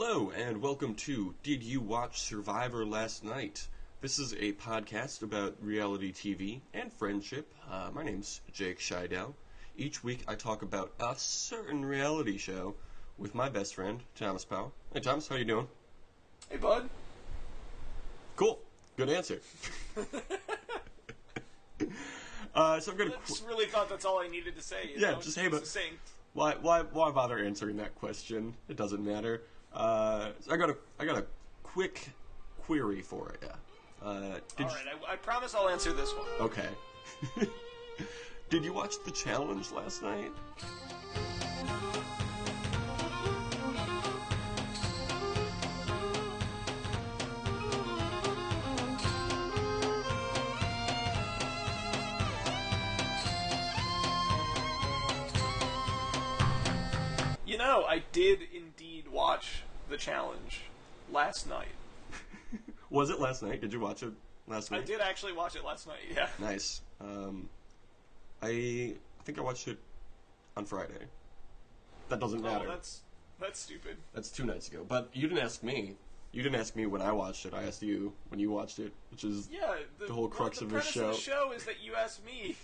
Hello, and welcome to Did You Watch Survivor Last Night? This is a podcast about reality TV and friendship. My name's Jake Scheidel. Each week I talk about a certain reality show with my best friend, Thomas Powell. Hey, Thomas, how you doing? Hey, bud. Cool. Good answer. I just really thought that's all I needed to say. Just hey, but why bother answering that question? It doesn't matter. So I got a quick query for you. I promise I'll answer this one. Okay. Did you watch the challenge last night? I did indeed watch the challenge last night. Was it last night? Did you watch it last night? I did actually watch it last night, yeah. Nice. I think I watched it on Friday. That doesn't matter. That's stupid. That's 2 nights ago. But you didn't ask me. You didn't ask me when I watched it. I asked you when you watched it, which is the whole crux of this show. The premise of the show is that you asked me.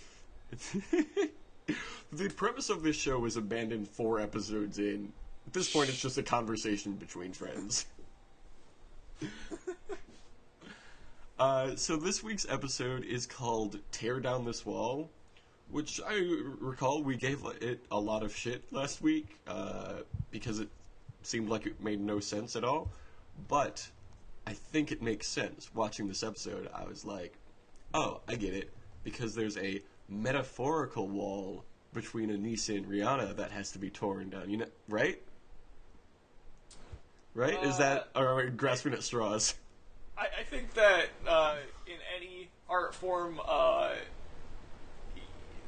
The premise of this show is abandoned 4 episodes in. At this point, it's just a conversation between friends. So this week's episode is called Tear Down This Wall, which I recall we gave it a lot of shit last week, because it seemed like it made no sense at all. But I think it makes sense. Watching this episode, I was like, oh, I get it. Because there's a metaphorical wall between Anissa and Rihanna that has to be torn down. You know, right? Right? Is that, or are we grasping at straws? I think that in any art form,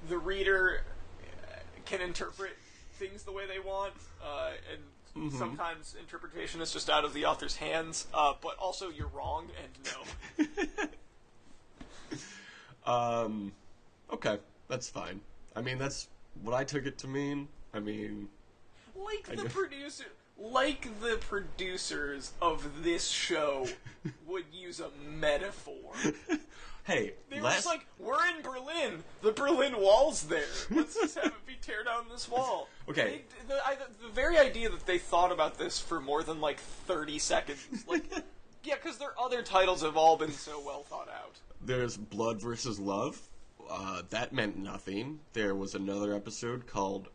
the reader can interpret things the way they want, and sometimes interpretation is just out of the author's hands, but also you're wrong, and no. Okay, that's fine. I mean, that's what I took it to mean. I mean... Like the producers of this show would use a metaphor. Hey, they were just like, we're in Berlin. The Berlin Wall's there. Let's just have it be tear down this wall. Okay. The very idea that they thought about this for more than, 30 seconds. Yeah, because their other titles have all been so well thought out. There's Blood versus Love. That meant nothing. There was another episode called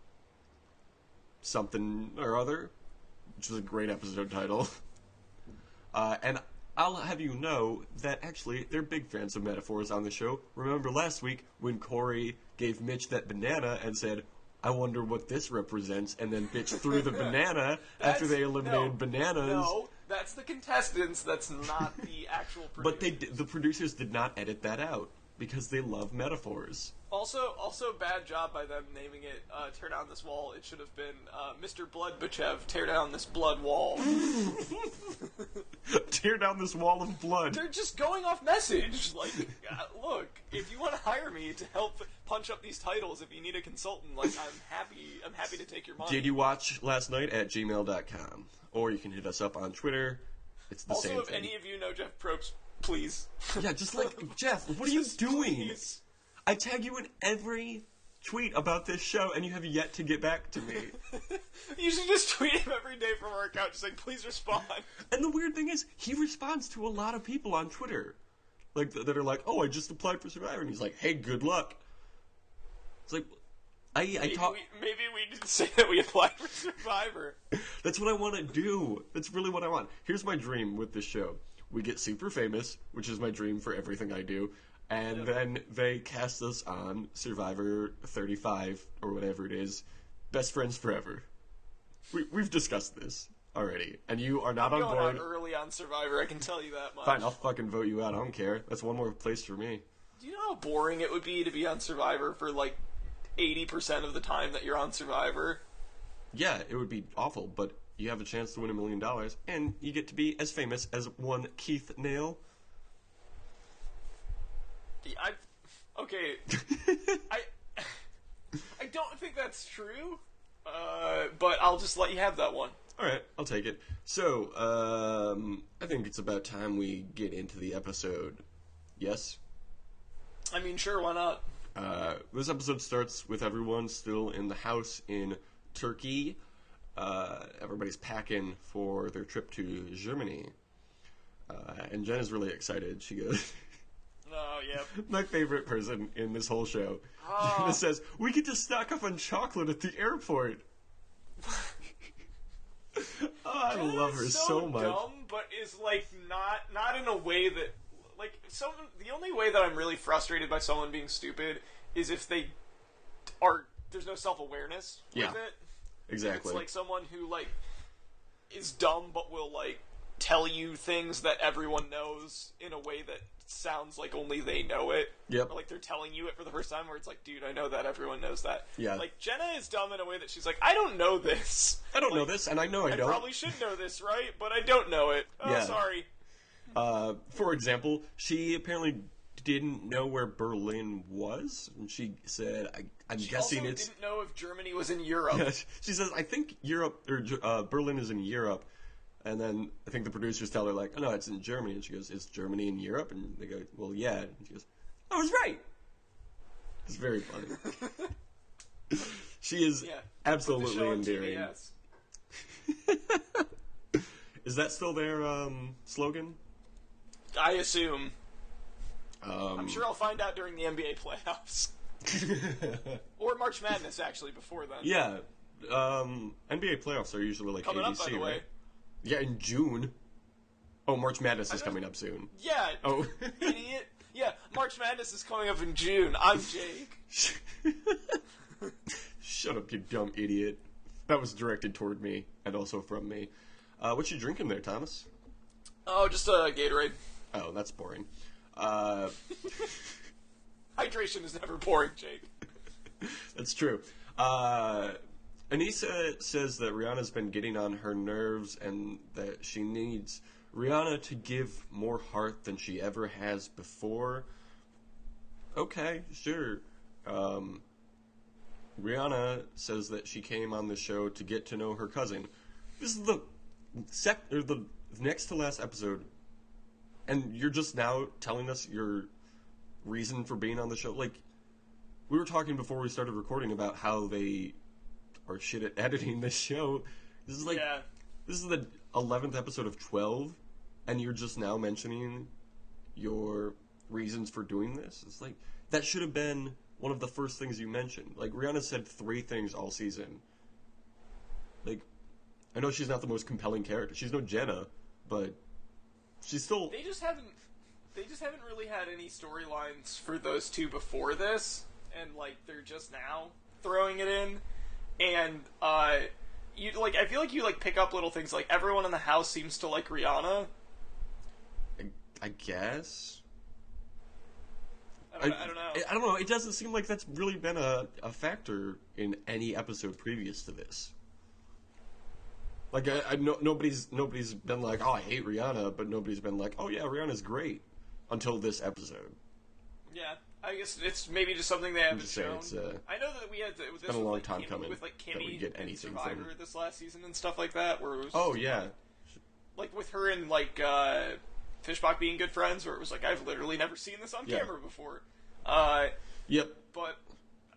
Something or Other, which is a great episode title. And I'll have you know that actually they're big fans of metaphors on the show. Remember last week when Corey gave Mitch that banana and said, I wonder what this represents, and then Mitch threw the banana after they eliminated bananas. No, that's the contestants, that's not the actual producers. But the producers did not edit that out, because they love metaphors. Also, bad job by them naming it Tear Down This Wall. It should have been Mr. Bloodbachev, Tear Down This Blood Wall. Tear down this wall of blood. They're just going off message. Look, if you want to hire me to help punch up these titles, if you need a consultant, I'm happy to take your money. Did you watch last night at gmail.com? Or you can hit us up on Twitter. It's the same thing. Also, if any of you know Jeff Probst, please. Yeah, just Jeff, what are you doing? Please. I tag you in every tweet about this show, and you have yet to get back to me. You should just tweet him every day from our account, just saying, please respond. And the weird thing is, he responds to a lot of people on Twitter. That are like, oh, I just applied for Survivor, and he's like, hey, good luck. It's like, maybe we didn't say that we applied for Survivor. That's what I want to do. That's really what I want. Here's my dream with this show. We get super famous, which is my dream for everything I do, and then they cast us on Survivor 35, or whatever it is, Best Friends Forever. We've discussed this already, and you are not on board. Going out early on Survivor, I can tell you that much. Fine, I'll fucking vote you out, I don't care. That's one more place for me. Do you know how boring it would be to be on Survivor for, 80% of the time that you're on Survivor? Yeah, it would be awful, but you have a chance to win $1 million, and you get to be as famous as one Keith Nail. Okay. I don't think that's true, but I'll just let you have that one. All right, I'll take it. So, I think it's about time we get into the episode. Yes? I mean, sure, why not? This episode starts with everyone still in the house in Turkey. Everybody's packing for their trip to Germany. And Jen is really excited. She goes... Oh, yeah. My favorite person in this whole show. Jenna says, we get to stock up on chocolate at the airport. I love her so much. Dumb, but is like not in a way that like someone. The only way that I'm really frustrated by someone being stupid is if they are there's no self-awareness with it. Exactly. It's like someone who like is dumb but will like tell you things that everyone knows in a way that sounds like only they know it. Yep. Or like they're telling you it for the first time where it's like, dude, I know that, everyone knows that. Yeah. Like, Jenna is dumb in a way that she's like, I don't know this. I don't know this, and I know I don't. I probably should know this, right? But I don't know it. Oh, Yeah. sorry. For example, she apparently didn't know where Berlin was, and she said, I'm guessing also it's... didn't know if Germany was in Europe. She says, I think Europe, or Berlin is in Europe. And then I think the producers tell her, like, oh, no, it's in Germany. And she goes, is Germany in Europe? And they go, well, yeah. And she goes, I was right. It's very funny. She is absolutely endearing. Is that still their slogan? I assume. I'm sure I'll find out during the NBA playoffs. Or March Madness, actually, before then. Yeah. NBA playoffs are usually like Coming ABC, up, by the way. right? Yeah, in June. Oh, March Madness is coming up soon. Yeah. Oh. Idiot. Yeah, March Madness is coming up in June. I'm Jake. Shut up, you dumb idiot. That was directed toward me, and also from me. What you drinking there, Thomas? Oh, just a Gatorade. Oh, that's boring. Hydration is never boring, Jake. That's true. Anissa says that Rihanna's been getting on her nerves and that she needs Rihanna to give more heart than she ever has before. Okay, sure. Rihanna says that she came on the show to get to know her cousin. This is the next to last episode, and you're just now telling us your reason for being on the show. Like, we were talking before we started recording about how they are shit at editing this show. This is like, This is the 11th episode of 12, and you're just now mentioning your reasons for doing this. It's like, that should have been one of the first things you mentioned. Like, Rihanna said 3 things all season. Like, I know she's not the most compelling character. She's no Jenna, but she's still... They just haven't really had any storylines for those two before this, and, like, they're just now throwing it in. And, you, like, I feel like you, like, pick up little things, like, everyone in the house seems to like Rihanna. I guess? I don't know. I don't know. It doesn't seem like that's really been a factor in any episode previous to this. Like, nobody's been like, oh, I hate Rihanna, but nobody's been like, oh, yeah, Rihanna's great, until this episode. Yeah. I guess it's maybe just something they haven't shown. I know that we had this been a long time Kimmy, coming with like that we Kimmy get and anything Survivor from... this last season and stuff like that, where it was Oh yeah, like with her and like Fishbach being good friends, where it was like I've literally never seen this on camera before. Yep. But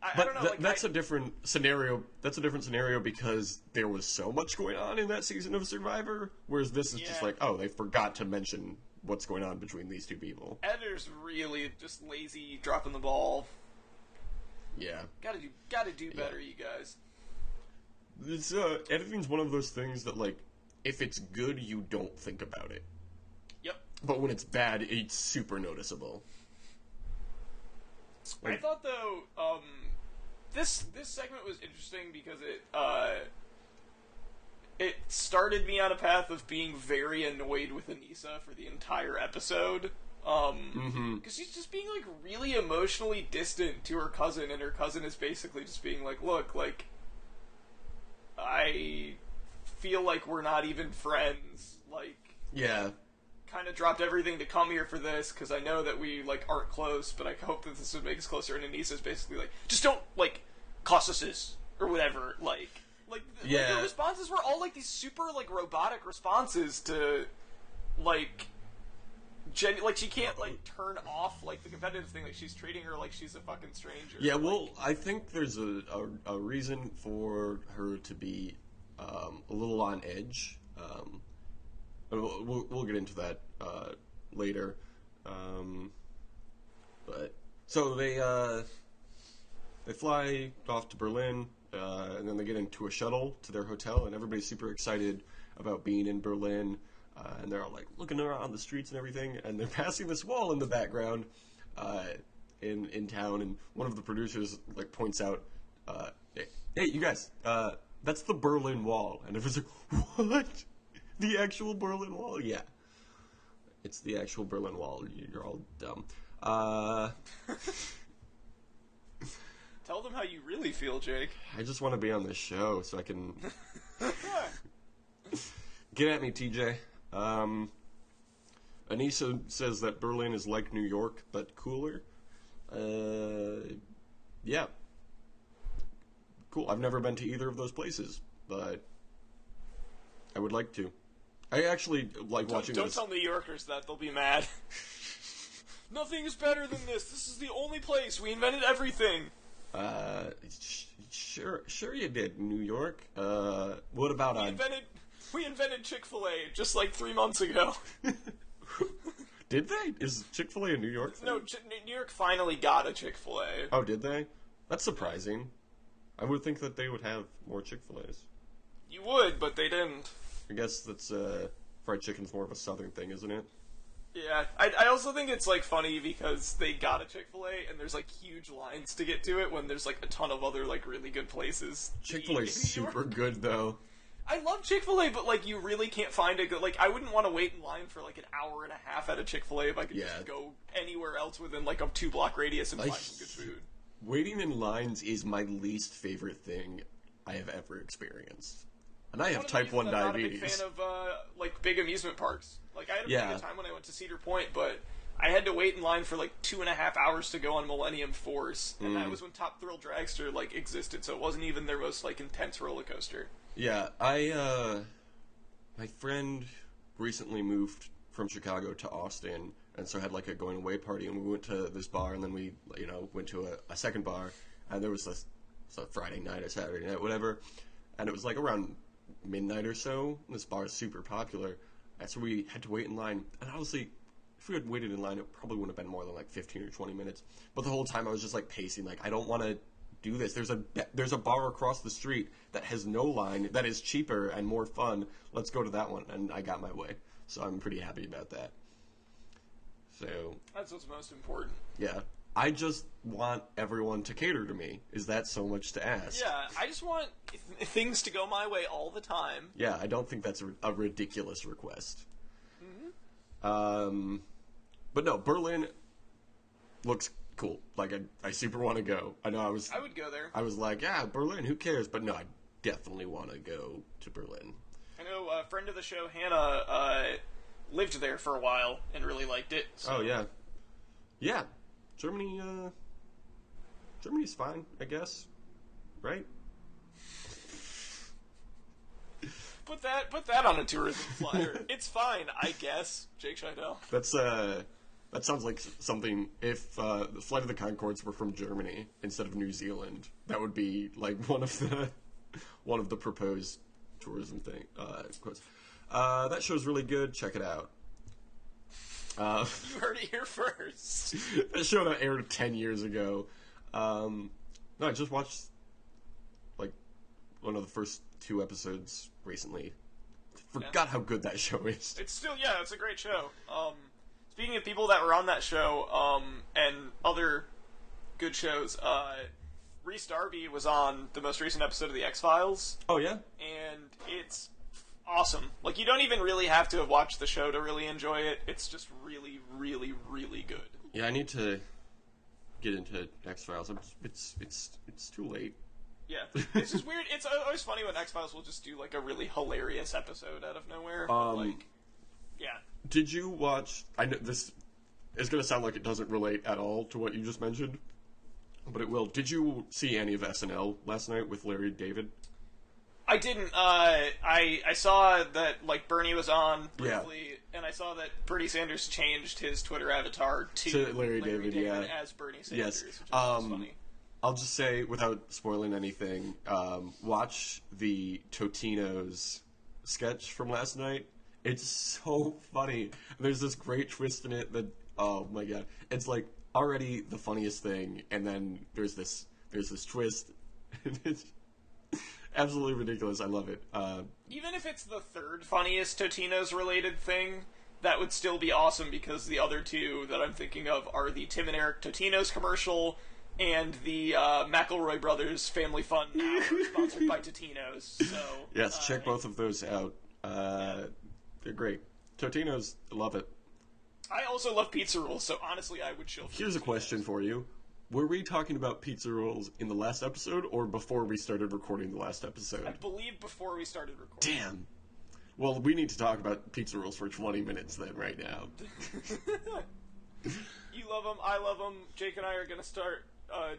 I don't know. That's a different scenario. That's a different scenario because there was so much going on in that season of Survivor, whereas this is just like, oh, they forgot to mention what's going on between these two people. Editor's really just lazy, dropping the ball. Yeah. Gotta do better, you guys. It's, editing's one of those things that, like, if it's good, you don't think about it. Yep. But when it's bad, it's super noticeable. Like, I thought, though, this segment was interesting because it started me on a path of being very annoyed with Anissa for the entire episode. Because she's just being, like, really emotionally distant to her cousin, and her cousin is basically just being like, look, like, I feel like we're not even friends, like... Yeah. Kind of dropped everything to come here for this, because I know that we, like, aren't close, but I hope that this would make us closer, and Anissa's basically like, just don't, like, cost us this, or whatever, like... Like, Yeah. the responses were all, like, these super, like, robotic responses to, like, like, she can't, like, turn off, like, the competitive thing. Like, she's treating her like she's a fucking stranger. Yeah, well, like, I think there's a reason for her to be a little on edge. We'll get into that later. But so they fly off to Berlin, and then they get into a shuttle to their hotel, and everybody's super excited about being in Berlin. And they're all like looking around the streets and everything, and they're passing this wall in the background in town. And one of the producers like points out, "Hey, you guys, that's the Berlin Wall." And everyone's like, "What? The actual Berlin Wall?" Yeah, it's the actual Berlin Wall. You're all dumb. Tell them how you really feel, Jake. I just want to be on this show so I can get at me, TJ. Anissa says that Berlin is like New York, but cooler. Yeah. Cool. I've never been to either of those places, but I would like to. I actually like watching Don't this. tell New Yorkers that. They'll be mad. Nothing is better than this. This is the only place. We invented everything. Sure you did, New York. What about We invented Chick-fil-A just like 3 months ago. Did they? Is Chick-fil-A a New York thing? No, New York finally got a Chick-fil-A. Oh, did they? That's surprising. I would think that they would have more Chick-fil-A's. You would, but they didn't. I guess that's fried chicken's more of a southern thing, isn't it? Yeah, I also think it's like funny because they got a Chick-fil-A and there's like huge lines to get to it when there's like a ton of other like really good places. Chick-fil-A's super good though. I love Chick-fil-A, but like you really can't find a good, like I wouldn't want to wait in line for like an hour and a half at a Chick-fil-A if I could just go anywhere else within like a 2-block radius and find some good food. Waiting in lines is my least favorite thing I have ever experienced. And I have type 1 diabetes. I'm not a big fan of like big amusement parks. Like I had a pretty good time when I went to Cedar Point, but I had to wait in line for like 2.5 hours to go on Millennium Force, and that was when Top Thrill Dragster like existed, so it wasn't even their most like intense roller coaster. Yeah, my friend recently moved from Chicago to Austin, and so had like a going away party, and we went to this bar, and then we went to a second bar, and there was a Friday night or Saturday night, whatever, and it was like around midnight or so. And this bar is super popular, and so we had to wait in line. And honestly, if we had waited in line, it probably wouldn't have been more than like 15 or 20 minutes. But the whole time I was just like pacing, like I don't want to do this. There's a bar across the street that has no line, that is cheaper and more fun. Let's go to that one. And I got my way, so I'm pretty happy about that. So that's what's most important. Yeah. I just want everyone to cater to me. Is that so much to ask? Yeah, I just want things to go my way all the time. Yeah, I don't think that's a ridiculous request. Mm-hmm. But no, Berlin looks cool. Like, I super want to go. I would go there. I was like, yeah, Berlin, who cares? But no, I definitely want to go to Berlin. I know a friend of the show, Hannah, lived there for a while and really liked it. So. Oh, yeah. Yeah. Germany's fine, I guess. Right? Put that on a tourism flyer. It's fine, I guess. Jake Scheidel. That sounds like something if the Flight of the Conchords were from Germany instead of New Zealand. That would be like one of the proposed tourism quotes. That show's really good. Check it out. You heard it here first. That show that aired 10 years ago. No, I just watched like one of the first 2 episodes recently. Forgot how good that show is. It's a great show. Speaking of people that were on that show, and other good shows, Rhys Darby was on the most recent episode of The X-Files. Oh, yeah? And it's awesome. Like, you don't even really have to have watched the show to really enjoy it. It's just really, really, really good. Yeah, I need to get into X-Files. It's too late. Yeah. It's just weird. It's always funny when X-Files will just do, like, a really hilarious episode out of nowhere. Yeah. Did you watch... I know this is going to sound like it doesn't relate at all to what you just mentioned, but it will. Did you see any of SNL last night with Larry David? I didn't. I saw that like Bernie was on briefly, and I saw that Bernie Sanders changed his Twitter avatar to Larry David, as Bernie Sanders. Yes. Which is funny. I'll just say, without spoiling anything, watch the Totino's sketch from last night. It's so funny. There's this great twist in it that, oh my god, it's like already the funniest thing, and then there's this twist. It's absolutely ridiculous. I love it. Even if it's the third funniest Totino's related thing, that would still be awesome because the other two that I'm thinking of are the Tim and Eric Totino's commercial and the McElroy Brothers Family Fun Hour sponsored by Totino's. So yes, check both of those out. They're great. Totino's, love it. I also love pizza rolls, so honestly, I would chill. Here's a question for you. Were we talking about pizza rolls in the last episode or before we started recording the last episode? I believe before we started recording. Damn. Well, we need to talk about pizza rolls for 20 minutes then, right now. You love them, I love them. Jake and I are going to start.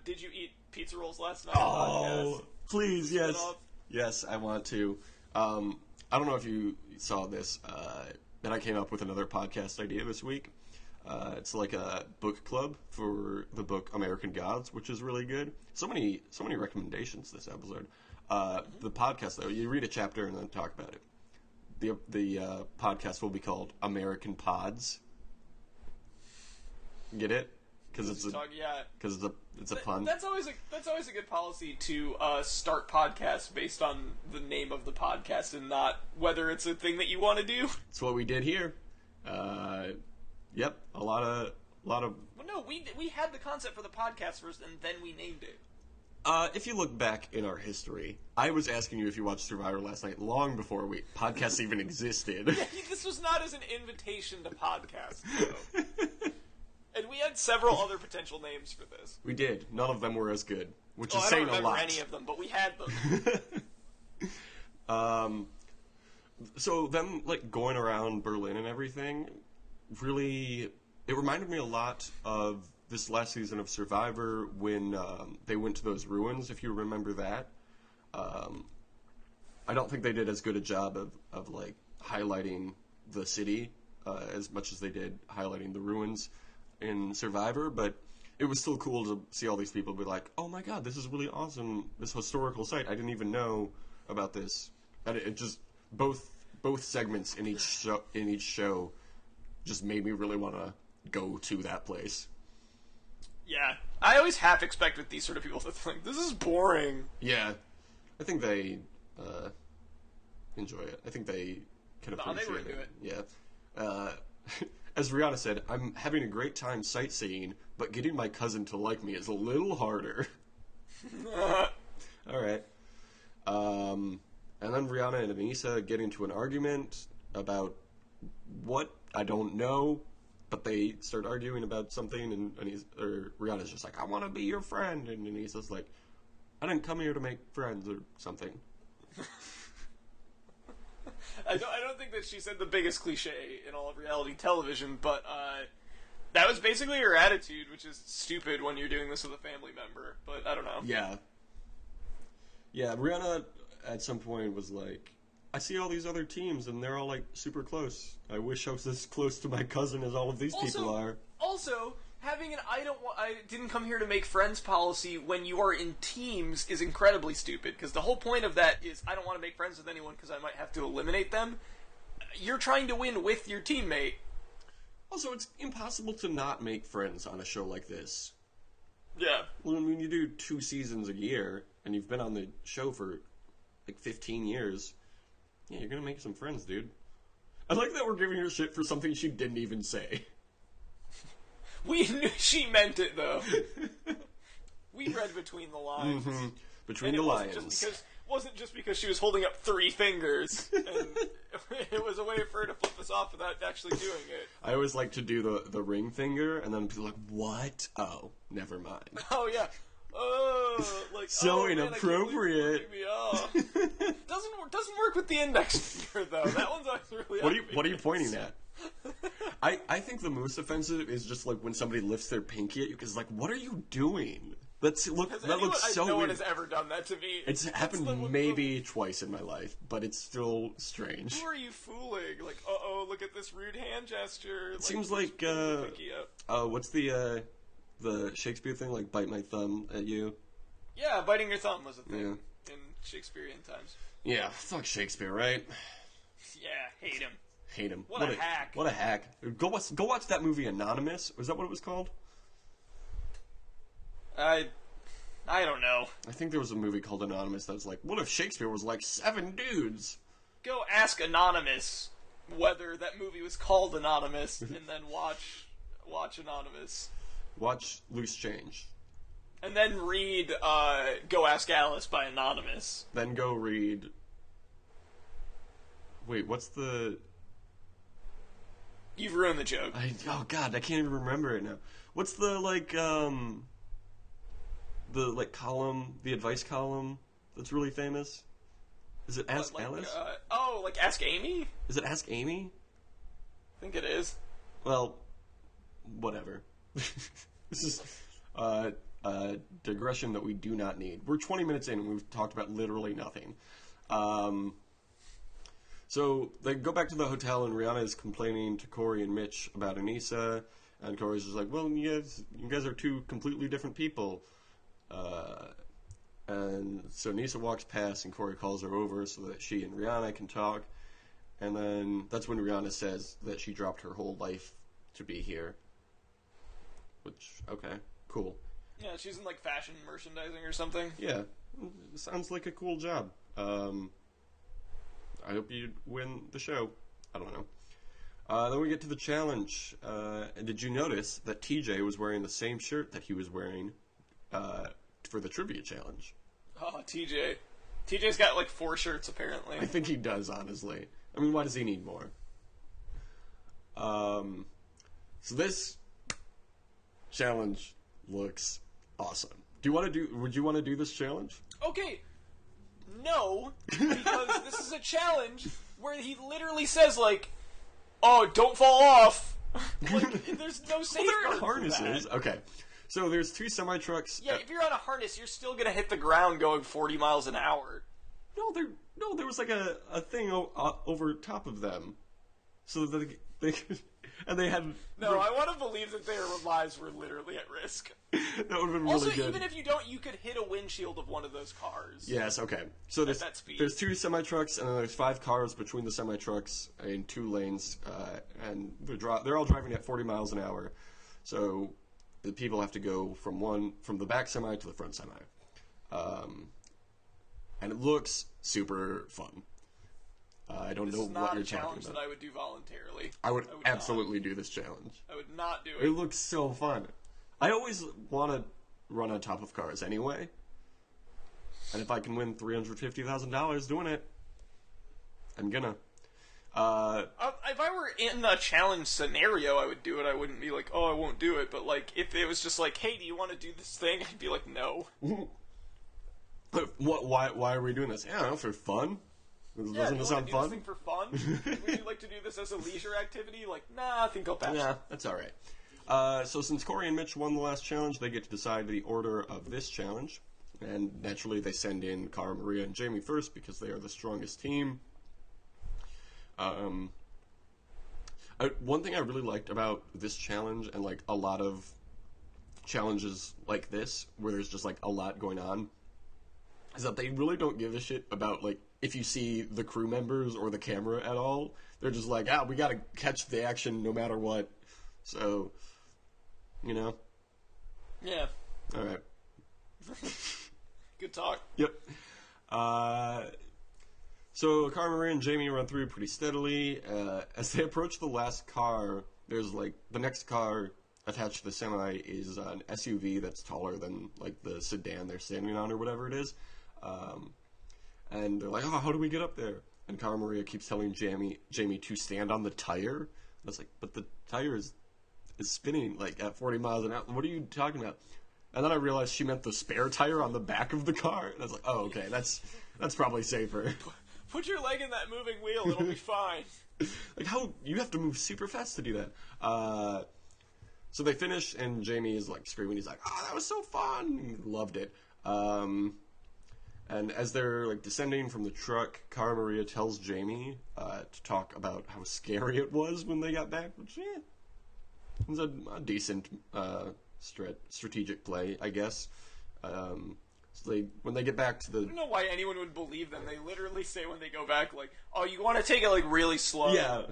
Did you eat pizza rolls last night? Oh, please, yes. Yes, I want to. I don't know if you saw this, but I came up with another podcast idea this week. It's like a book club for the book American Gods, which is really good. So many recommendations this episode. The podcast, though, you read a chapter and then talk about it. The podcast will be called American Pods. Get it? Because it's a pun. That's always a good policy to start podcasts based on the name of the podcast and not whether it's a thing that you want to do. It's what we did here. Yep, a lot of. Well, no, we had the concept for the podcast first, and then we named it. If you look back in our history, I was asking you if you watched Survivor last night, long before podcasts even existed. Yeah, this was not as an invitation to podcast, though. And we had several other potential names for this. We did. None of them were as good, which is saying a lot. I don't remember any of them, but we had them. So them like going around Berlin and everything, really, it reminded me a lot of this last season of Survivor when they went to those ruins. If you remember that, I don't think they did as good a job of like highlighting the city as much as they did highlighting the ruins in Survivor, but it was still cool to see all these people be like, oh my god, this is really awesome, this historical site, I didn't even know about this. And it just, both segments in each show just made me really want to go to that place. Yeah, I always half expect with these sort of people to think, this is boring. Yeah, I think they enjoy it. I think they can appreciate they were into it. Yeah. As Rihanna said, I'm having a great time sightseeing, but getting my cousin to like me is a little harder. All right. And then Rihanna and Anissa get into an argument about what? I don't know. But they start arguing about something, and Rihanna's just like, I want to be your friend. And Anissa's like, I didn't come here to make friends or something. I don't think that she said the biggest cliche in all of reality television, but that was basically her attitude, which is stupid when you're doing this with a family member, but I don't know. Yeah. Yeah, Rihanna at some point was like, I see all these other teams and they're all like super close. I wish I was as close to my cousin as all of these people are. Also, having an I didn't come here to make friends policy when you are in teams is incredibly stupid, because the whole point of that is I don't want to make friends with anyone because I might have to eliminate them. You're trying to win with your teammate. Also, it's impossible to not make friends on a show like this. Yeah. Well, when you do 2 seasons a year and you've been on the show for like 15 years, yeah, you're gonna make some friends, dude. I like that we're giving her shit for something she didn't even say. We knew she meant it, though. We read between the lines. Mm-hmm. Between the lines. Wasn't just because she was holding up 3 fingers. And it was a way for her to flip us off without actually doing it. I always like to do the ring finger, and then people are like, what? Oh, never mind. Oh, yeah. Oh, like, so man, inappropriate. Doesn't work with the index finger, though. That one's always really What are you pointing at? I think the most offensive is just like when somebody lifts their pinky at you, because like, what are you doing? That looks so no one weird. has ever done that to me. It's happened maybe twice in my life, but it's still strange. Who are you fooling? Like, look at this rude hand gesture. It seems like, what's the Shakespeare thing? Like, bite my thumb at you? Yeah, biting your thumb was a thing in Shakespearean times. Yeah, fuck Shakespeare, right? Yeah, hate him. Hate him. What a hack. What a hack. Go watch that movie Anonymous. Was that what it was called? I don't know. I think there was a movie called Anonymous that was like, what if Shakespeare was like 7 dudes? Go ask Anonymous whether that movie was called Anonymous, and then watch Anonymous. Watch Loose Change. And then read Go Ask Alice by Anonymous. Then go read... Wait, what's the... You've ruined the joke. Oh god, I can't even remember it now. What's the, column, the advice column that's really famous? Is it Ask Alice? Like Ask Amy? Is it Ask Amy? I think it is. Well, whatever. This is a digression that we do not need. We're 20 minutes in and we've talked about literally nothing. So they go back to the hotel and Rihanna is complaining to Corey and Mitch about Anissa, and Corey's just like, well, you guys are two completely different people. And so Anissa walks past and Corey calls her over so that she and Rihanna can talk. And then that's when Rihanna says that she dropped her whole life to be here. Which, okay, cool. Yeah, she's in like fashion merchandising or something. Yeah, sounds like a cool job. I hope you win the show. I don't know. Then we get to the challenge. And did you notice that TJ was wearing the same shirt that he was wearing for the trivia challenge? Oh, TJ. TJ's got like 4 shirts apparently. I think he does, honestly. I mean, why does he need more? So this challenge looks awesome. Would you want to do this challenge? Okay. No, because this is a challenge where he literally says like, "Oh, don't fall off." Like, there's no safeguard. Well, there are harnesses. Okay. So there's 2 semi-trucks. Yeah, if you're on a harness, you're still gonna hit the ground going 40 miles an hour. No, there was like a thing over top of them, so that they could, and they had. No, I want to believe that their lives were literally at risk. That would have been also, really good. even if you don't, you could hit a windshield of one of those cars. Yes. Okay. So at that speed. There's 2 semi-trucks, and then there's 5 cars between the semi-trucks in 2 lanes, and they're all driving at 40 miles an hour. So the people have to go from the back semi to the front semi. And it looks super fun. I don't know what you're talking about. This is not a challenge that I would do voluntarily. I would absolutely do this challenge. I would not do it. It looks so fun. I always want to run on top of cars anyway. And if I can win $350,000 doing it, I'm gonna. If I were in a challenge scenario, I would do it. I wouldn't be like, oh, I won't do it. But like, if it was just like, hey, do you want to do this thing? I'd be like, no. Why are we doing this? I don't know, for fun. Doesn't it sound fun? Do this thing for fun? Would you like to do this as a leisure activity? Like, nah, I think I'll pass. Nah, that's all right. So since Corey and Mitch won the last challenge, they get to decide the order of this challenge. And naturally, they send in Cara, Maria, and Jamie first because they are the strongest team. One thing I really liked about this challenge, and like a lot of challenges like this, where there's just like a lot going on, is that they really don't give a shit about like if you see the crew members or the camera at all. They're just like, we gotta catch the action no matter what. So, you know. Yeah. All right. Good talk. Yep. So Cara, Maria, and Jamie run through pretty steadily. As they approach the last car, there's like the next car attached to the semi is an SUV that's taller than like the sedan they're standing on or whatever it is. And they're like, how do we get up there? And Cara Maria keeps telling Jamie to stand on the tire. And I was like, but the tire is spinning like at 40 miles an hour. What are you talking about? And then I realized she meant the spare tire on the back of the car. And I was like, oh, okay, that's probably safer. Put your leg in that moving wheel, it'll be fine. Like, how you have to move super fast to do that. So they finish, and Jamie is like screaming. He's like, "Oh, that was so fun!" He loved it. And as they're like descending from the truck, Cara Maria tells Jamie to talk about how scary it was when they got back, which was a decent strategic play, I guess. So when they get back to the... I don't know why anyone would believe them. They literally say when they go back, like, "Oh, you want to take it, like, really slow." Yeah.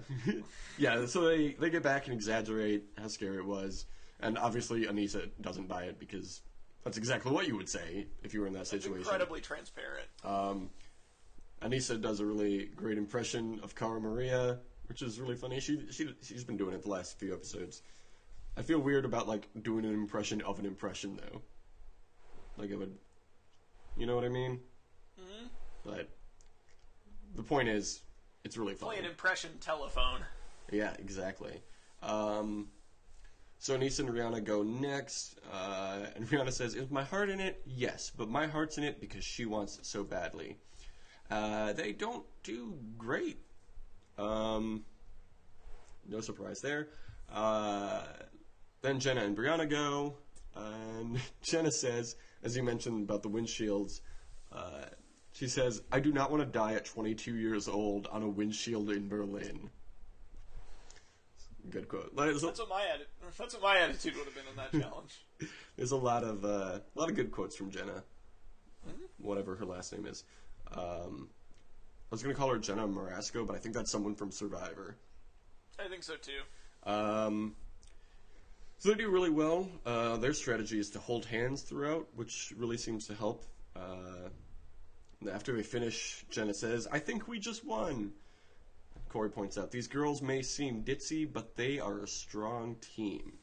Yeah, so they get back and exaggerate how scary it was. And obviously Anissa doesn't buy it because that's exactly what you would say if you were in that situation. Incredibly transparent. Anissa does a really great impression of Cara Maria, which is really funny. She's been doing it the last few episodes. I feel weird about, like, doing an impression of an impression, though. Like, it would... You know what I mean? Mm-hmm. But the point is, it's really funny. Play an impression telephone. Yeah, exactly. So Anissa and Rihanna go next, and Rihanna says, "Is my heart in it? Yes, but my heart's in it because she wants it so badly." They don't do great. No surprise there. Then Jenna and Brianna go, and Jenna says, as you mentioned about the windshields, she says, "I do not want to die at 22 years old on a windshield in Berlin." Good quote. That's what my attitude would have been on that challenge. There's a lot of good quotes from Jenna, whatever her last name is. I was going to call her Jenna Marasco, but I think that's someone from Survivor. I think so too. So they do really well. Their strategy is to hold hands throughout, which really seems to help. After they finish, Jenna says, "I think we just won." Corey points out, "These girls may seem ditzy, but they are a strong team."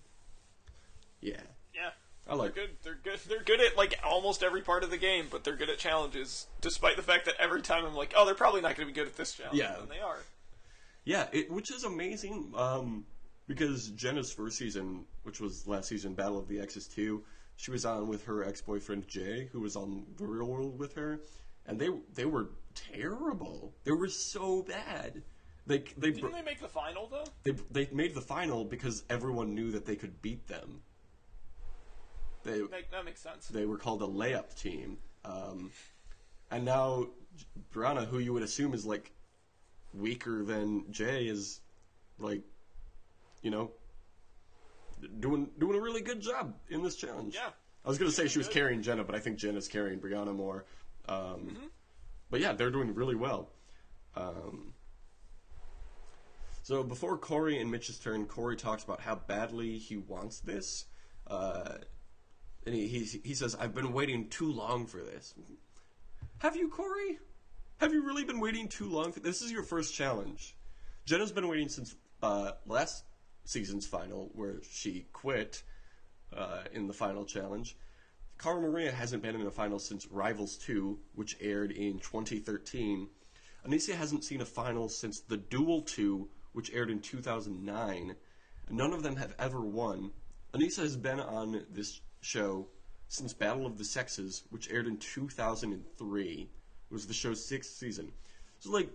Yeah. Yeah. I like They're good. They're good at, like, almost every part of the game, but they're good at challenges, despite the fact that every time I'm like, "Oh, they're probably not going to be good at this challenge." Yeah. And they are. Yeah, which is amazing, because Jenna's first season, which was last season, Battle of the Exes 2, she was on with her ex-boyfriend Jay, who was on The Real World with her, and they were terrible. They were so bad. Didn't they make the final, though? They made the final because everyone knew that they could beat them. That makes sense. They were called a layup team. And now Brianna, who you would assume is, like, weaker than Jay, is, like, you know, doing a really good job in this challenge. Yeah. I was going to say she was carrying Jenna, but I think Jenna's carrying Brianna more. But yeah, they're doing really well. So before Corey and Mitch's turn, Corey talks about how badly he wants this. And he says, "I've been waiting too long for this." Have you, Corey? Have you really been waiting too long for this? This is your first challenge. Jenna's been waiting since last season's final, where she quit in the final challenge. Cara Maria hasn't been in a final since Rivals 2, which aired in 2013. Anissa hasn't seen a final since The Duel 2, which aired in 2009. None of them have ever won. Anissa has been on this show since Battle of the Sexes, which aired in 2003. It was the show's 6th season. So, like,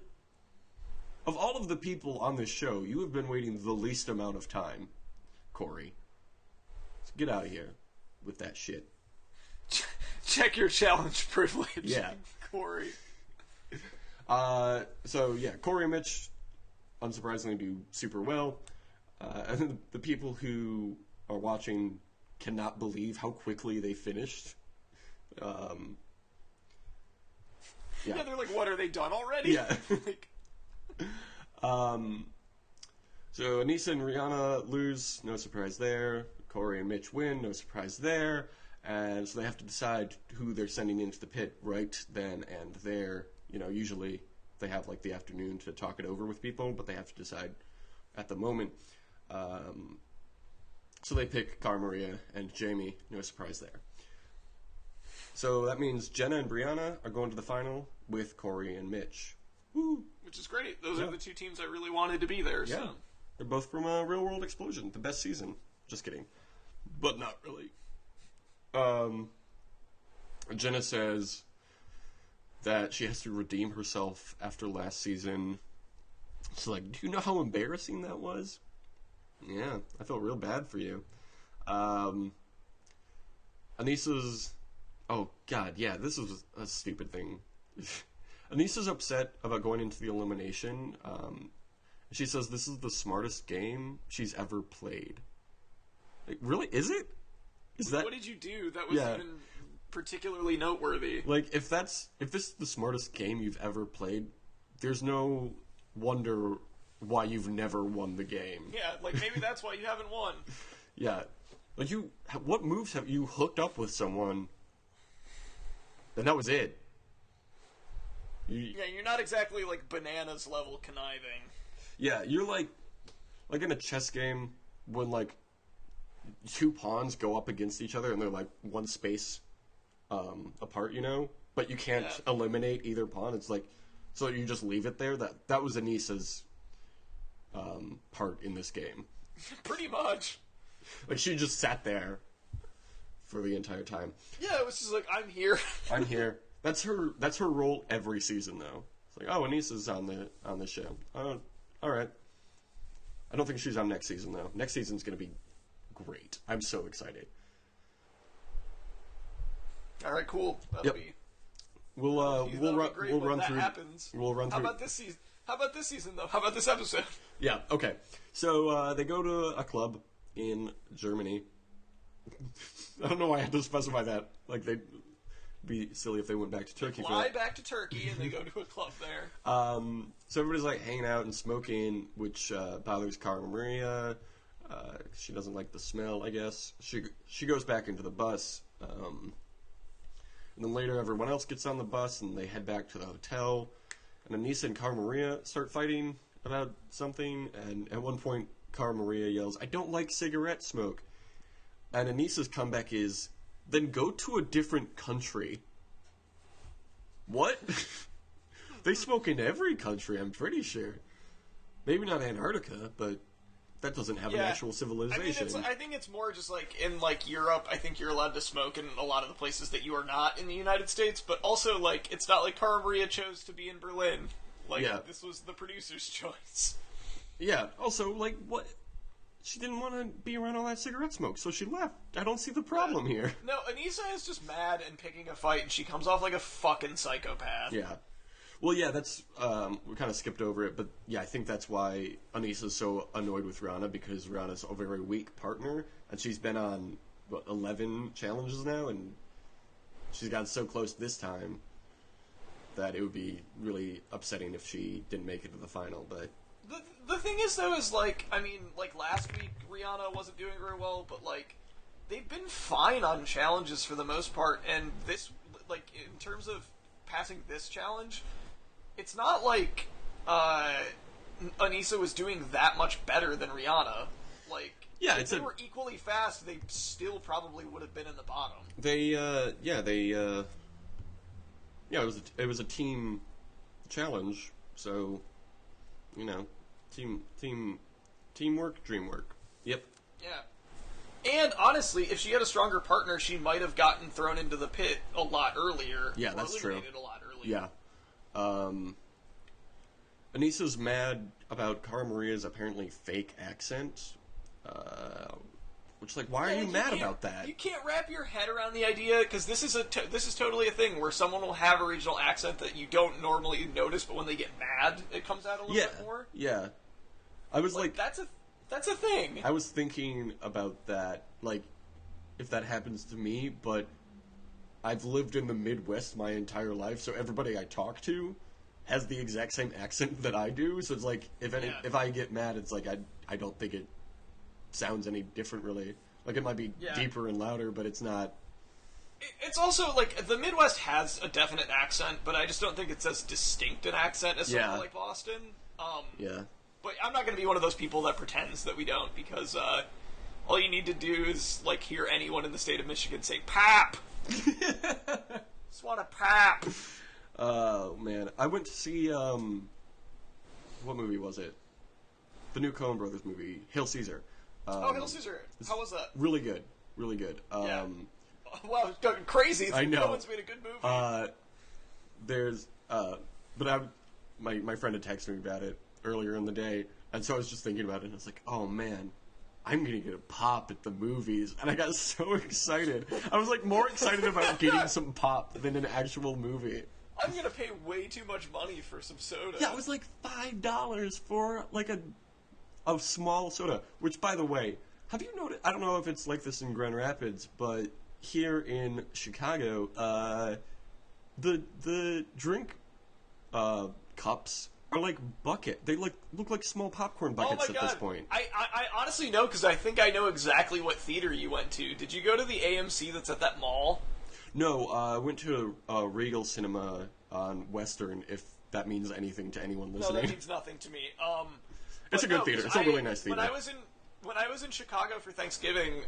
of all of the people on this show, you have been waiting the least amount of time, Corey. So get out of here with that shit. Check your challenge privilege. Yeah. Corey. So, yeah, Corey and Mitch, unsurprisingly, do super well. And the people who are watching cannot believe how quickly they finished. Yeah, they're like, "What, are they done already?" Yeah. So Anissa and Rihanna lose, no surprise there. Corey and Mitch win, no surprise there. And so they have to decide who they're sending into the pit right then and there. You know, usually they have, like, the afternoon to talk it over with people, but they have to decide at the moment. So they pick Cara Maria and Jamie, no surprise there. So that means Jenna and Brianna are going to the final with Corey and Mitch. Woo! Which is great. Those are the two teams I really wanted to be there. Yeah. So. They're both from Real World Explosion, the best season. Just kidding. But not really. Jenna says that she has to redeem herself after last season. It's like, do you know how embarrassing that was? Yeah, I felt real bad for you. Anissa's... Oh, God, yeah, this is a stupid thing. Anissa's upset about going into the elimination. She says this is the smartest game she's ever played. Like, really? Is it? Is that... What did you do that was even particularly noteworthy? Like, if this is the smartest game you've ever played, there's no wonder why you've never won the game. Yeah, like, maybe that's why you haven't won. Yeah. Like, what moves have you hooked up with someone, and that was it? Yeah, you're not exactly, like, bananas level conniving. Yeah, you're like in a chess game when, like, two pawns go up against each other and they're, like, one space apart, you know? But you can't eliminate either pawn. It's like, so you just leave it there? That was Anissa's part in this game. Pretty much. Like, she just sat there for the entire time. Yeah, it was just like, I'm here. I'm here. That's her role every season, though. It's like, oh, Anissa's on the show. Oh, all right. I don't think she's on next season, though. Next season's going to be great. I'm so excited. All right, cool. That'll be. We'll run through. Happens. We'll run through. How about this season? How about this season, though? How about this episode? Yeah. Okay. So they go to a club in Germany. I don't know why I had to specify that. Like, they'd be silly if they went back to Turkey. Fly back to Turkey and they go to a club there. So everybody's like hanging out and smoking, which bothers Cara Maria. She doesn't like the smell, I guess. She goes back into the bus. And then later everyone else gets on the bus and they head back to the hotel. And Anissa and Cara Maria start fighting about something. And at one point, Cara Maria yells, "I don't like cigarette smoke." And Anissa's comeback is, then go to a different country. What? They smoke in every country, I'm pretty sure. Maybe not Antarctica, but that doesn't have an actual civilization. I think it's more just like in like Europe. I think you're allowed to smoke in a lot of the places that you are not in the United States. But also, like, it's not like Cara Maria chose to be in Berlin. Like, this was the producer's choice. Yeah. Also, like, what? She didn't want to be around all that cigarette smoke, so she left. I don't see the problem here. No, Anissa is just mad and picking a fight, and she comes off like a fucking psychopath. Yeah. Well, yeah, that's, we kind of skipped over it, but yeah, I think that's why Anissa's so annoyed with Rihanna, because Rihanna's a very weak partner, and she's been on, 11 challenges now, and she's gotten so close this time that it would be really upsetting if she didn't make it to the final, but... The thing is, though, is, like, I mean, like, last week, Rihanna wasn't doing very well, but, like, they've been fine on challenges for the most part, and this, like, in terms of passing this challenge, it's not like, Anissa was doing that much better than Rihanna. Like, if they were equally fast, they still probably would have been in the bottom. It was a team challenge, so, you know, teamwork, dreamwork. Yep. Yeah. And honestly, if she had a stronger partner, she might have gotten thrown into the pit a lot earlier. Yeah, that's true. A lot earlier. Yeah. Anissa's mad about Cara Maria's apparently fake accent. Which, like, why are you mad about that? You can't wrap your head around the idea, because this is totally a thing where someone will have a regional accent that you don't normally notice, but when they get mad, it comes out a little bit more. Yeah. I was like that's a thing. I was thinking about that, like, if that happens to me, but I've lived in the Midwest my entire life, so everybody I talk to has the exact same accent that I do, so it's like, if I get mad, it's like, I don't think it sounds any different, really. Like, it might be deeper and louder, but it's not... It's also, like, the Midwest has a definite accent, but I just don't think it's as distinct an accent as somewhere like Boston. But I'm not going to be one of those people that pretends that we don't, because all you need to do is, like, hear anyone in the state of Michigan say, "Pap!" Just want a pap. Oh, man. I went to see, what movie was it? The new Coen Brothers movie, Hail Caesar. Hail Caesar. How was that? Really good. Really good. Wow, it's going crazy. I know. Coen's made a good movie. My friend had texted me about it earlier in the day, and so I was just thinking about it, and I was like, oh man, I'm gonna get a pop at the movies, and I got so excited. I was like more excited about getting some pop than an actual movie. I'm gonna pay way too much money for some soda. Yeah, it was like $5 for like a small soda. Which, by the way, have you noticed? I don't know if it's like this in Grand Rapids, but here in Chicago, the drink cups are like bucket. They look like small popcorn buckets at this point. I honestly know, because I think I know exactly what theater you went to. Did you go to the AMC that's at that mall? No, I went to a Regal Cinema on Western, if that means anything to anyone listening. No, that means nothing to me. It's a good theater. It's a really nice theater. When I was in Chicago for Thanksgiving,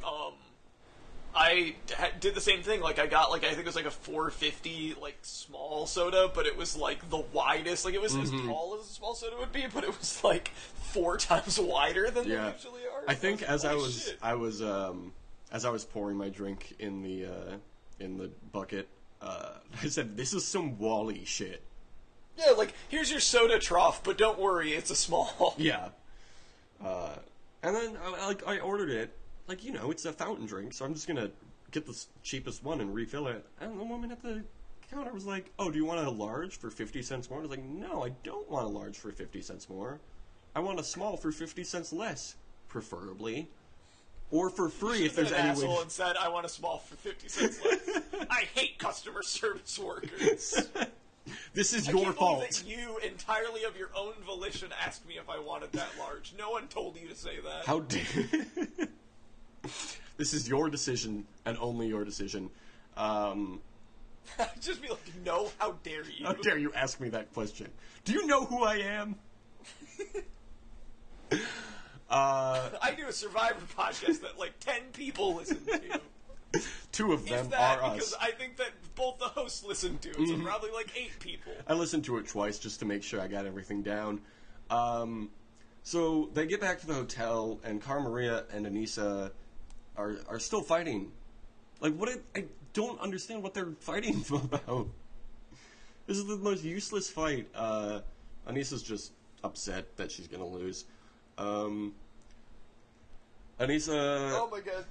I did the same thing. Like, I got, like, I think it was like a $4.50, like, small soda, but it was, like, the widest. Like, it was as tall as a small soda would be, but it was, like, 4 times wider than they usually are. I think as I was pouring my drink in the bucket, I said, "This is some Wall-E shit." Yeah, like, here's your soda trough, but don't worry, it's a small. Yeah. And then I ordered it. Like, you know, it's a fountain drink, so I'm just gonna get the cheapest one and refill it. And the woman at the counter was like, "Oh, do you want a large for 50 cents more?" I was like, "No, I don't want a large for 50 cents more. I want a small for 50 cents less, preferably. Or for free if there's any way." And said, "I want a small for 50 cents less." I hate customer service workers. This is your fault. That you, entirely of your own volition, asked me if I wanted that large. No one told you to say that. How dare... This is your decision, and only your decision. Just be like, no, how dare you? How dare you ask me that question? Do you know who I am? I do a Survivor podcast that, like, 10 people listen to. 2 of them are us. Because I think that both the hosts listen to it, so probably, like, 8 people. I listened to it twice just to make sure I got everything down. So they get back to the hotel, and Cara Maria and Anissa are still fighting. Like, I don't understand what they're fighting about. This is the most useless fight. Anissa's just upset that she's gonna lose. Anissa... Oh my god.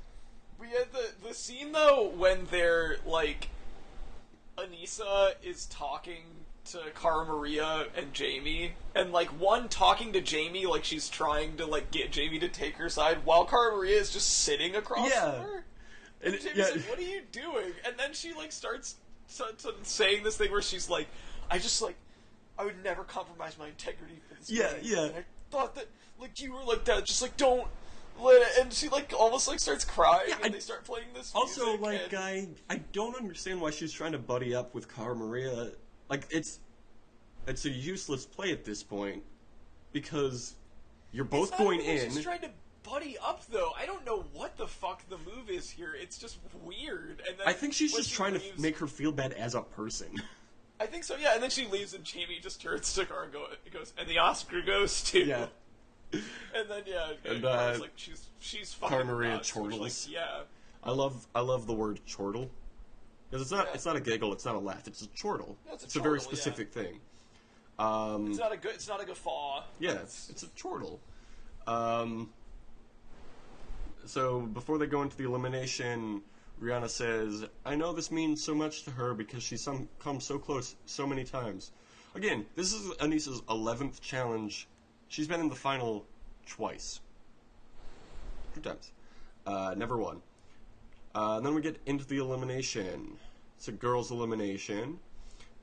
We had the scene, though, when they're, like... Anissa is talking to Cara Maria and Jamie, and, like, one talking to Jamie like she's trying to, like, get Jamie to take her side, while Cara Maria is just sitting across from her. And Jamie's like, "What are you doing?" And then she, like, starts saying this thing where she's like, I would never compromise my integrity for this guy. Yeah. And I thought that, like, you were like that, just, like, don't let it. And she, like, almost, like, starts crying, and they start playing this music. Also, like, I don't understand why she's trying to buddy up with Cara Maria. Like, it's a useless play at this point, because you're both going in. She's trying to buddy up, though. I don't know what the fuck the move is here. It's just weird. And then I think she's just trying to make her feel bad as a person. I think so, yeah. And then she leaves, and Jamie just turns to Cara and goes, "And the Oscar goes to..." Yeah. And then, and like, she's fucking Cara Maria nuts, chortles. like, yeah. I love the word chortle. Because it's not a giggle, it's not a laugh, it's a chortle. Yeah, it's a very specific thing. It's not a guffaw. Yeah, it's a chortle. So before they go into the elimination, Rihanna says, "I know this means so much to her because she's come so close so many times." Again, this is Anissa's 11th challenge. She's been in the final twice. 2 times. Never won. And then we get into the elimination. It's a girls' elimination.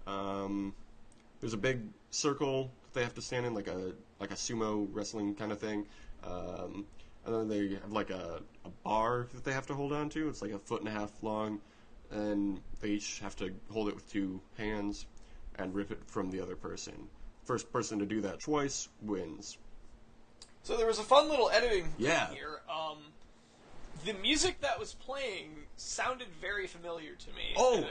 There's a big circle that they have to stand in, like a sumo wrestling kind of thing. And then they have like a bar that they have to hold on to. It's like 1.5 feet long, and they each have to hold it with 2 hands and rip it from the other person. First person to do that twice wins. So there was a fun little editing thing here. The music that was playing sounded very familiar to me. Oh,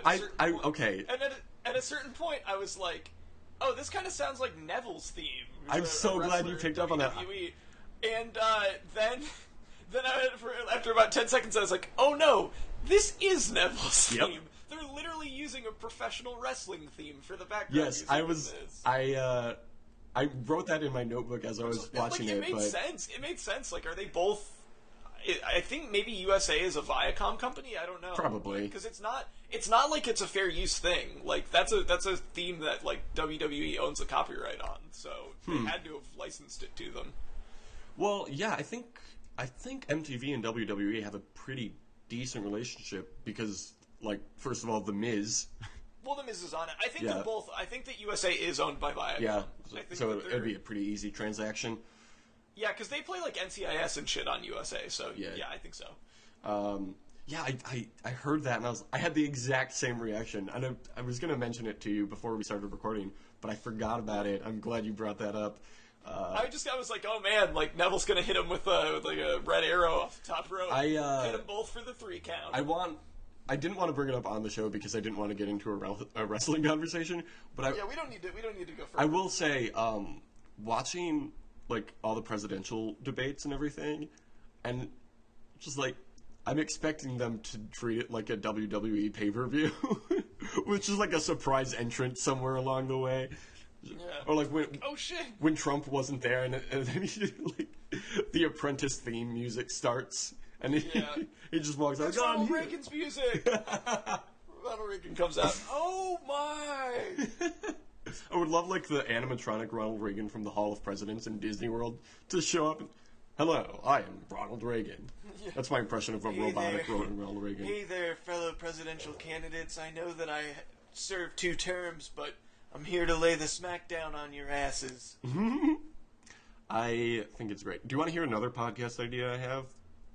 okay. And at a certain point, I was like, "Oh, this kind of sounds like Neville's theme." I'm so glad you picked up on that. And then after about 10 seconds, I was like, "Oh no, this is Neville's theme." They're literally using a professional wrestling theme for the background. Yes, I wrote that in my notebook as I was watching it. It made sense. It made sense. Like, are they both? I think maybe USA is a Viacom company. I don't know. Probably. Because it's not like it's a fair use thing. Like, that's a theme that, like, WWE owns the copyright on. So they had to have licensed it to them. Well, yeah, I think MTV and WWE have a pretty decent relationship because, like, first of all, The Miz. Well, The Miz is on it. I think they're both. I think that USA is owned by Viacom. Yeah, so it'd be a pretty easy transaction. Yeah, because they play, like, NCIS and shit on USA, so yeah I think so. Yeah, I heard that, and I had the exact same reaction. I was going to mention it to you before we started recording, but I forgot about it. I'm glad you brought that up. I was like, oh man, like, Neville's going to hit him with a red arrow off the top rope. Hit them both for the 3 count. I didn't want to bring it up on the show because I didn't want to get into a wrestling conversation, but we don't need to go further. I will say, watching, like, all the presidential debates and everything, and just, like, I'm expecting them to treat it like a WWE pay-per-view, which is like a surprise entrance somewhere along the way. Yeah. Or like when Trump wasn't there, and then like, the Apprentice theme music starts, and he just walks out. That's Ronald Reagan's music. Ronald Reagan comes out. Oh my! I would love, like, the animatronic Ronald Reagan from the Hall of Presidents in Disney World to show up. Hello, I am Ronald Reagan. Yeah. That's my impression of a robotic Ronald Reagan. Hey there, fellow presidential candidates. I know that I served 2 terms, but I'm here to lay the smackdown on your asses. I think it's great. Do you want to hear another podcast idea I have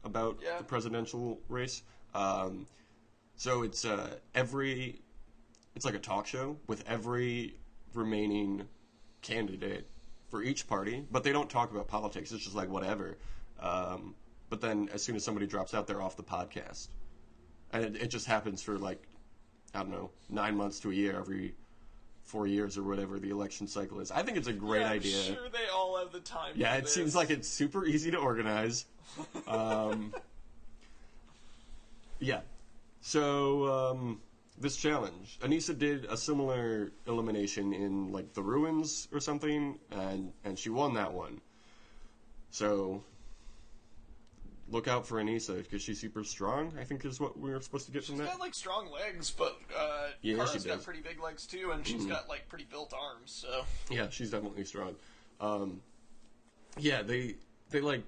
about the presidential race? So it's it's like a talk show with every remaining candidate for each party, but they don't talk about politics. It's just like whatever. But then as soon as somebody drops out, they're off the podcast. And it just happens for, like, I don't know, 9 months to a year every 4 years or whatever the election cycle is. I think it's a great idea. I'm sure they all have the time Yeah, for it this. seems like it's super easy to organize. Yeah. So, this challenge. Anissa did a similar elimination in, like, the Ruins or something, and she won that one. So, look out for Anissa, because she's super strong, I think is what we were supposed to get from that. She's got, like, strong legs, but Kara's got pretty big legs, too, and she's got, like, pretty built arms, so... Yeah, she's definitely strong. Yeah, they like,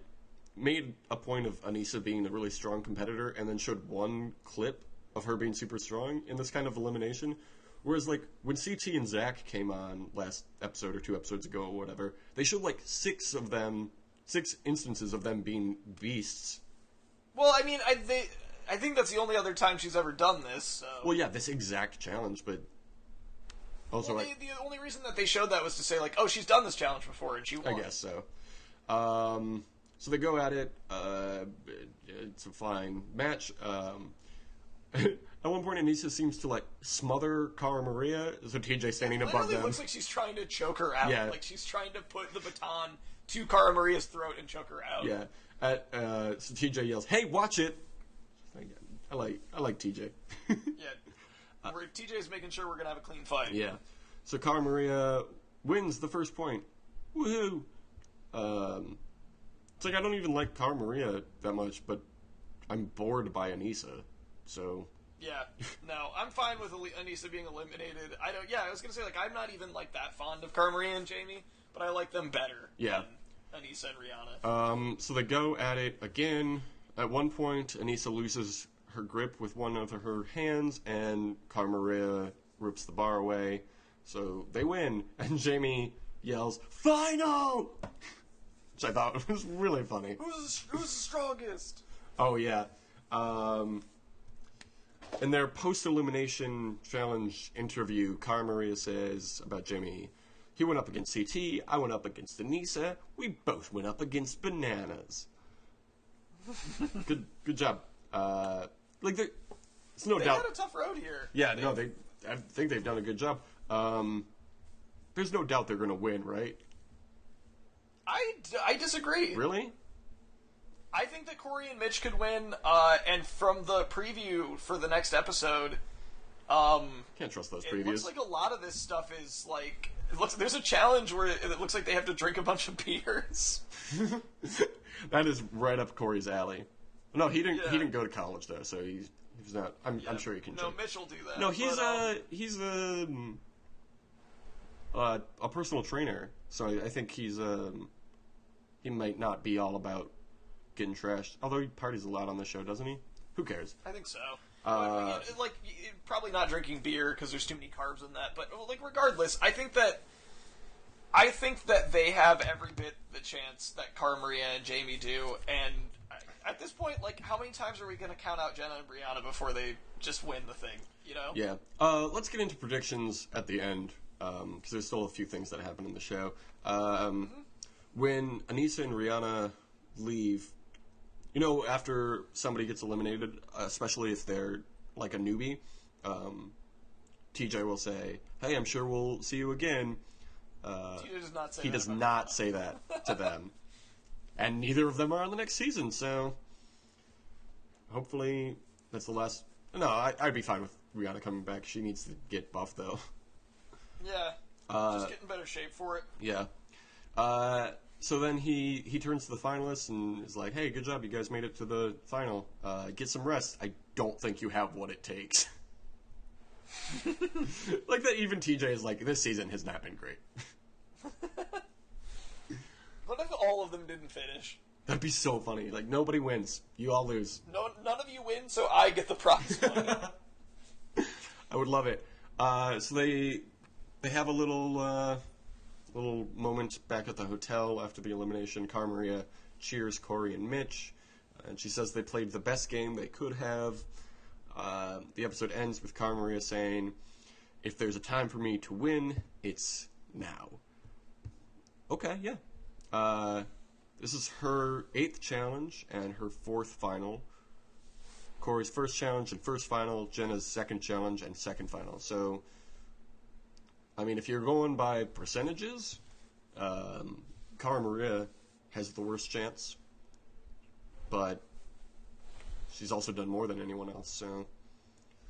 made a point of Anissa being a really strong competitor, and then showed one clip of her being super strong in this kind of elimination. Whereas, like, when CT and Zach came on last episode or 2 episodes ago or whatever, they showed, like, 6 instances of them being beasts. Well, I mean, I think that's the only other time she's ever done this, so... Well, yeah, this exact challenge, but... Also, well, the only reason that they showed that was to say, like, oh, she's done this challenge before, and she won. I guess so. So they go at it. It's a fine match. At one point, Anissa seems to, like, smother Cara Maria. So TJ standing above them. It looks like she's trying to choke her out. Yeah. Like, she's trying to put the baton to Cara Maria's throat and choke her out. Yeah. So TJ yells, "Hey, watch it!" I like TJ. Yeah. TJ's making sure we're gonna have a clean fight. Yeah. So Cara Maria wins the first point. Woohoo! It's like I don't even like Cara Maria that much, but I'm bored by Anissa. So yeah, no, I'm fine with Anissa being eliminated. I was gonna say, like, I'm not even, like, that fond of Cara Maria and Jamie, but I like them better. Yeah. Than Anissa and Rihanna. So they go at it again. At one point, Anissa loses her grip with one of her hands, and Cara Maria rips the bar away. So they win, and Jamie yells, "Final!" Which I thought was really funny. Who's the strongest? Oh, yeah. In their post-elimination challenge interview, Cara Maria says about Jamie, "He went up against CT, I went up against Anissa, we both went up against bananas." Good job. Like, it's no doubt. They had a tough road here. Yeah, no, I think they've done a good job. There's no doubt they're going to win, right? I disagree. Really? I think that Corey and Mitch could win, and from the preview for the next episode, can't trust those previews. It looks like a lot of this stuff is, like, there's a challenge where it looks like they have to drink a bunch of beers. That is right up Corey's alley. No, he didn't. Yeah. He didn't go to college though, so he's not. I'm sure he can. No, jump. Mitch will do that. No, he's but, a personal trainer, so I think he might not be all about getting trashed. Although he parties a lot on the show, doesn't he? Who cares? I think so. Like, probably not drinking beer because there's too many carbs in that. But like, regardless, I think that they have every bit the chance that Cara Maria and Jamie do. And at this point, like, how many times are we going to count out Jenna and Brianna before they just win the thing? You know? Yeah. Let's get into predictions at the end because there's still a few things that happen in the show. When Anissa and Rihanna leave. You know, after somebody gets eliminated, especially if they're like a newbie, TJ will say, "Hey, I'm sure we'll see you again." TJ does not say he that does about not say that to them, and neither of them are on the next season. So, hopefully, that's the last. No, I'd be fine with Rihanna coming back. She needs to get buffed, though. Yeah, just get in better shape for it. Yeah. So then he turns to the finalists and is like, "Hey, good job, you guys made it to the final. Get some rest. I don't think you have what it takes." Like that. Even TJ is like, "This season has not been great." What if all of them didn't finish? That'd be so funny. Like nobody wins. You all lose. No, none of you win, so I get the prize money. I would love it. So they have a little moment back at the hotel after the elimination. Cara Maria cheers Corey and Mitch, and she says they played the best game they could have. The episode ends with Cara Maria saying, "If there's a time for me to win, it's now." Okay, yeah. This is her 8th challenge and her 4th final. Corey's first challenge and first final. Jenna's second challenge and second final. So, I mean, if you're going by percentages, Cara Maria has the worst chance, but she's also done more than anyone else, so...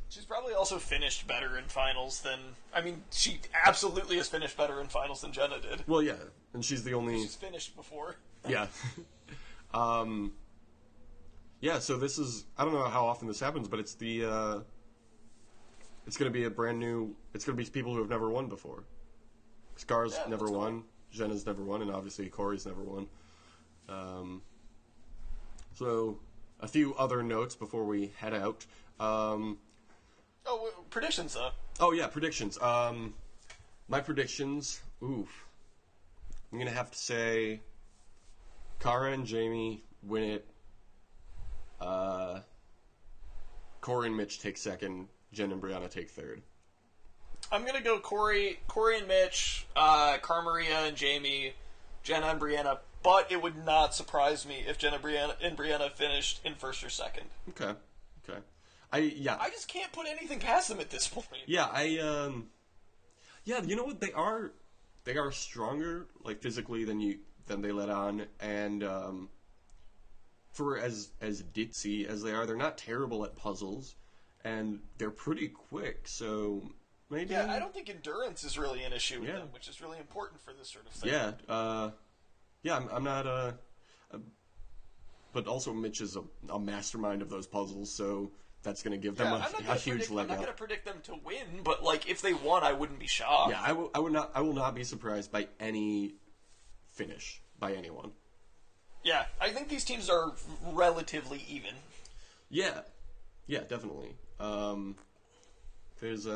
She's probably also finished better in finals than... I mean, she absolutely has finished better in finals than Jenna did. Well, yeah, and she's the only... She's finished before. Yeah. Yeah, so this is... I don't know how often this happens, but it's the... It's going to be a brand new... It's going to be people who have never won before. Scar's never won. Jenna's never won, and obviously Corey's never won. So, a few other notes before we head out. Predictions, though. Oh, yeah, predictions. My predictions... Oof. I'm going to have to say... Cara and Jamie win it. Corey and Mitch take second. Jen and Brianna take third. I'm gonna go Corey and Mitch, Cara Maria and Jamie, Jenna and Brianna. But it would not surprise me if Jenna and Brianna finished in first or second. Okay. I just can't put anything past them at this point. Yeah, yeah, you know what? They are stronger, like physically than they let on, and for as ditzy as they are, they're not terrible at puzzles, and they're pretty quick. So maybe I don't think endurance is really an issue with them, which is really important for this sort of thing. I'm not but also Mitch is a mastermind of those puzzles, so that's going to give them a huge leg up. I'm not going to predict them to win, but like if they won, I wouldn't be shocked. Yeah, I will not be surprised by any finish by anyone. Yeah, I think these teams are relatively even. Yeah, definitely. There's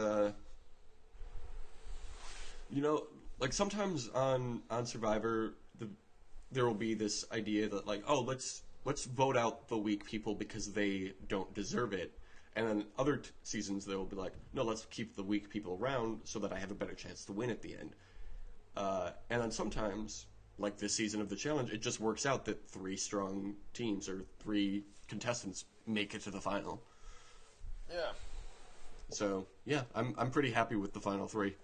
like sometimes on Survivor, there will be this idea that like, oh, let's vote out the weak people because they don't deserve it, and then other seasons they will be like, no, let's keep the weak people around so that I have a better chance to win at the end. And then sometimes, like this season of the challenge, it just works out that 3 strong teams or 3 contestants make it to the final. Yeah. So yeah, I'm pretty happy with the final 3.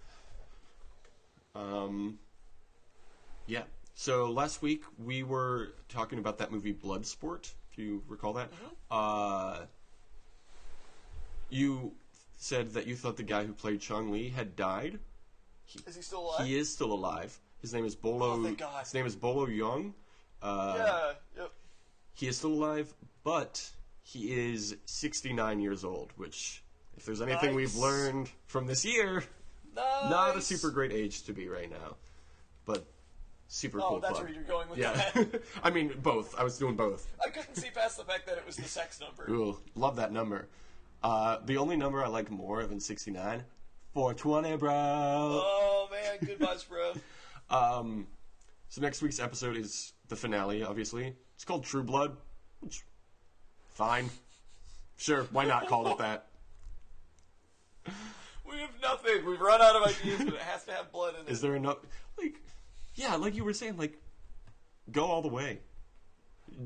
Yeah. So last week we were talking about that movie Bloodsport, if you recall that. Mm-hmm. You said that you thought the guy who played Chong Li had died. Is he still alive? He is still alive. His name is Bolo. Oh, thank God. His name is Bolo Young. Yep. he is still alive, but he is 69 years old, which, if there's anything we've learned from this year, not a super great age to be right now. But super cool. Oh, that's where you're going with that. Yeah. I mean, both. I was doing both. I couldn't see past the fact that it was the sex number. Ooh, love that number. The only number I like more than 69, 420, bro. Oh, man. Good vibes, bro. So next week's episode is the finale, obviously. It's called True Blood, which, fine. Sure, why not call it that? We have nothing. We've run out of ideas, but it has to have blood in it. Is there enough? Yeah, like you were saying, go all the way.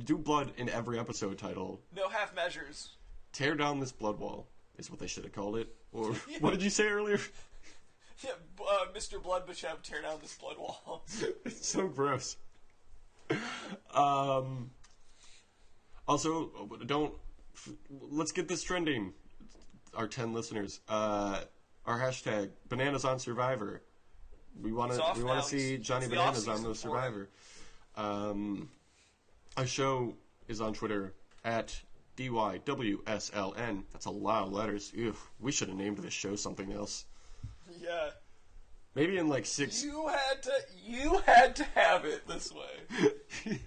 Do blood in every episode title. No half measures. Tear down this blood wall is what they should have called it. Or what did you say earlier? Yeah, Mr. Bloodbachev, tear down this blood wall. It's so gross. Also, let's get this trending. Our 10 listeners. Our hashtag, Bananas on Survivor. We want to see Johnny Bananas on the Survivor. Our show is on Twitter at DYWSLN. That's a lot of letters. Ew, we should have named this show something else. Yeah. Maybe in 6... You had to have it this way.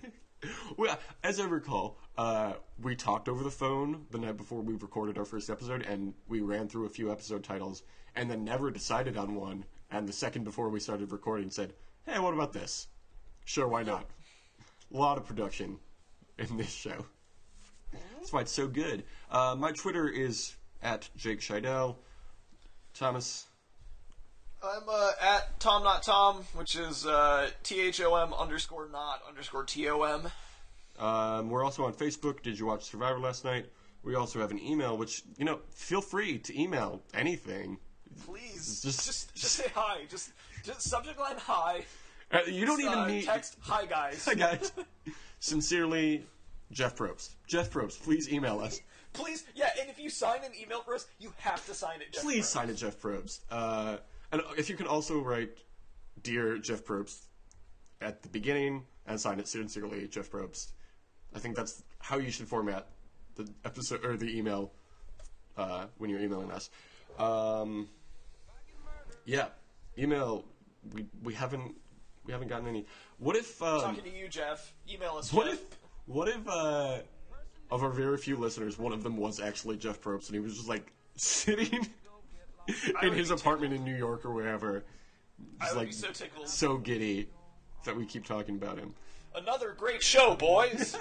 Well, as I recall, we talked over the phone the night before we recorded our first episode, and we ran through a few episode titles, and then never decided on one, and the second before we started recording said, hey, what about this? Sure, why not? A lot of production in this show. That's why it's so good. My Twitter is at Jake Scheidel. Thomas? I'm at Thom Not Thom, which is THOM_not_TOM. We're also on Facebook. Did you watch Survivor last night? We also have an email, which, feel free to email anything. Please. Just say hi. Just subject line hi. You don't even need... Text, hi guys. Hi guys. Sincerely, Jeff Probst. Jeff Probst, please email us. Please, yeah, and if you sign an email for us, you have to sign it Jeff Please Probst. sign it Jeff Probst. And if you can also write Dear Jeff Probst at the beginning and sign it Sincerely Jeff Probst. I think that's how you should format the episode or the email when you're emailing us. Yeah, email. We haven't gotten any. What if talking to you, Jeff? Email us. What Jeff. if of our very few listeners, one of them was actually Jeff Probst, and he was just sitting in his apartment in New York or wherever. I would be so tickled. So giddy that we keep talking about him. Another great show, boys.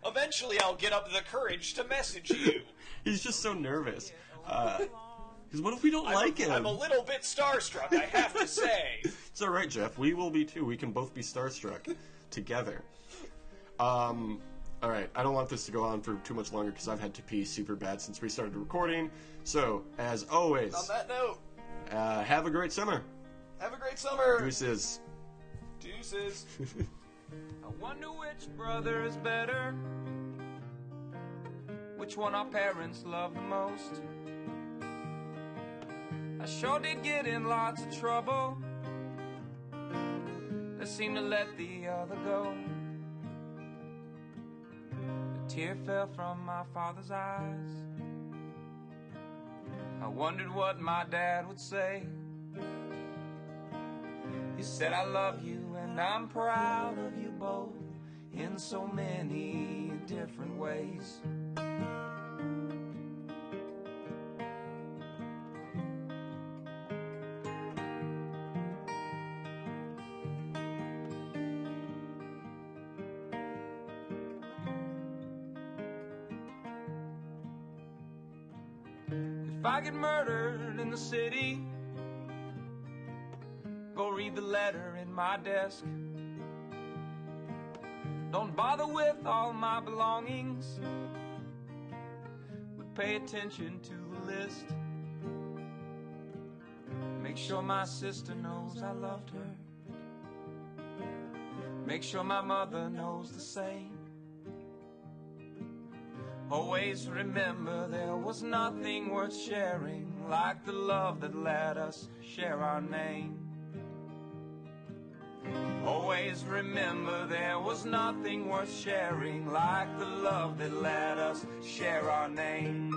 Eventually I'll get up the courage to message you. He's just so nervous. Because what if we don't like him? I'm a little bit starstruck, I have to say. It's alright, Jeff. We will be too. We can both be starstruck together. Alright, I don't want this to go on for too much longer because I've had to pee super bad since we started recording. So, as always... On that note... have a great summer. Have a great summer. Deuces. Deuces. I wonder which brother is better, which one our parents love the most. I sure did get in lots of trouble, that seemed to let the other go. A tear fell from my father's eyes. I wondered what my dad would say. He said, I love you and I'm proud of you both in so many different ways. If I get murdered in the city, go read the letter in my desk. Don't bother with all my belongings, but pay attention to the list. Make sure my sister knows I loved her. Make sure my mother knows the same. Always remember there was nothing worth sharing like the love that let us share our name. Always remember there was nothing worth sharing like the love that let us share our name.